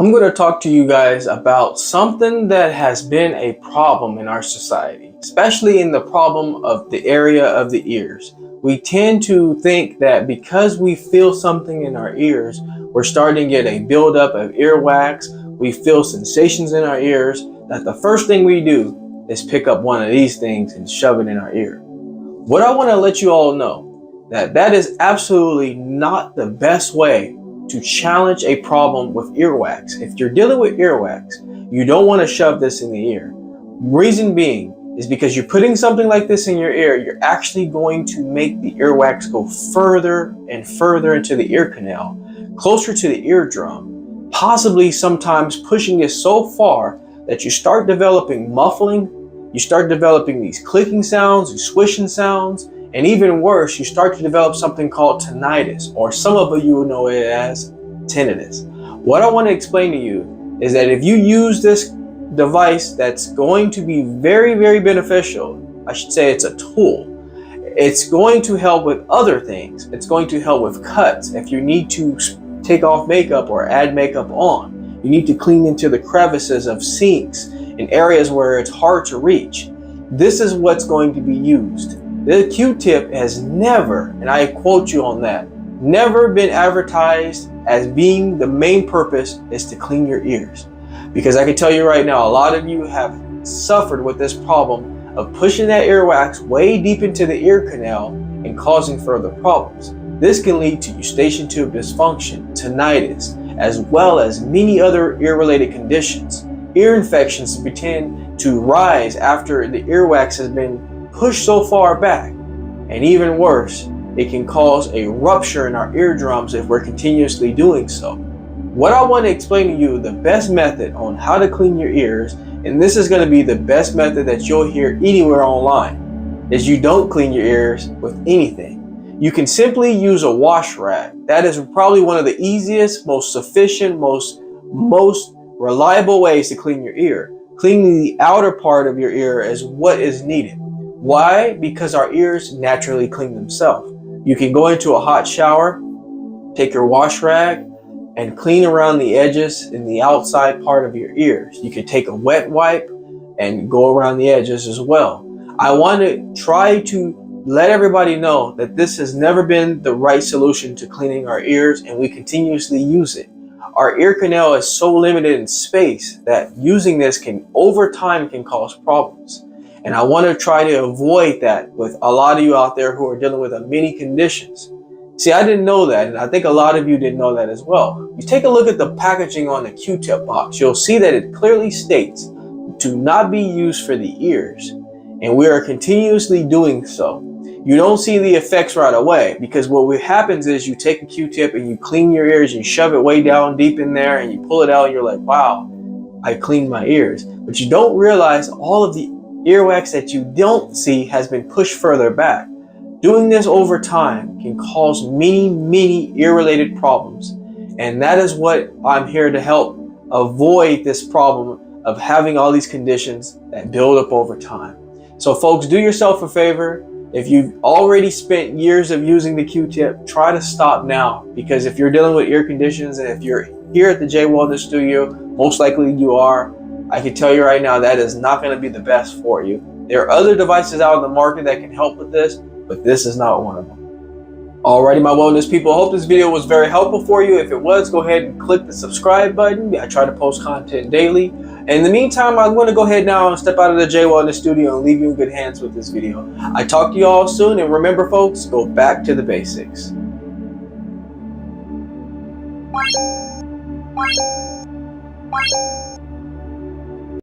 I'm going to talk to you guys about something that has been a problem in our society, especially in the problem of the area of the ears. We tend to think that because we feel something in our ears, we're starting to get a buildup of earwax. We feel sensations in our ears, that the first thing we do is pick up one of these things and shove it in our ear. What I want to let you all know, that is absolutely not the best way to challenge a problem with earwax. If you're dealing with earwax, you don't want to shove this in the ear. Reason being is because you're putting something like this in your ear, you're actually going to make the earwax go further and further into the ear canal, closer to the eardrum, possibly sometimes pushing it so far that you start developing muffling, you start developing these clicking sounds, these swishing sounds, and even worse, you start to develop something called tinnitus, or some of you know it as tinnitus. What I want to explain to you is that if you use this device that's going to be very, very beneficial, I should say it's a tool, it's going to help with other things. It's going to help with cuts. If you need to take off makeup or add makeup on, you need to clean into the crevices of sinks in areas where it's hard to reach. This is what's going to be used. The Q-tip has never, and I quote you on that, never been advertised as being the main purpose is to clean your ears. Because I can tell you right now, a lot of you have suffered with this problem of pushing that earwax way deep into the ear canal and causing further problems. This can lead to eustachian tube dysfunction, tinnitus, as well as many other ear-related conditions. Ear infections tend to rise after the earwax has been pushed so far back, and even worse, it can cause a rupture in our eardrums if we're continuously doing so. What I want to explain to you, the best method on how to clean your ears, and this is going to be the best method that you'll hear anywhere online, is you don't clean your ears with anything. You can simply use a wash rag. That is probably one of the easiest, most sufficient, most reliable ways to clean your ear. Cleaning the outer part of your ear is what is needed. Why? Because our ears naturally clean themselves. You can go into a hot shower, take your wash rag, and clean around the edges in the outside part of your ears. You can take a wet wipe and go around the edges as well. I want to try to let everybody know that this has never been the right solution to cleaning our ears, and we continuously use it. Our ear canal is so limited in space that using this can, over time, can cause problems. And I want to try to avoid that with a lot of you out there who are dealing with many conditions. See, I didn't know that, and I think a lot of you didn't know that as well. You take a look at the packaging on the Q-tip box, you'll see that it clearly states to not be used for the ears, and we are continuously doing so. You don't see the effects right away, because what happens is you take a Q-tip and you clean your ears, you shove it way down deep in there, and you pull it out, and you're like, wow, I cleaned my ears. But you don't realize all of the earwax that you don't see has been pushed further back. Doing this over time can cause many ear-related problems, and that is what I'm here to help avoid, this problem of having all these conditions that build up over time. So folks, do yourself a favor. If you've already spent years of using the Q-tip, try to stop now, because if you're dealing with ear conditions, and if you're here at the Jaye Wellness Studio, most likely you are, I can tell you right now that is not going to be the best for you. There are other devices out in the market that can help with this, but this is not one of them. Alrighty, my wellness people, I hope this video was very helpful for you. If it was, go ahead and click the subscribe button. I try to post content daily. And in the meantime, I'm going to go ahead now and step out of the Jaye Wellness Studio and leave you in good hands with this video. I talk to you all soon, and remember folks, go back to the basics.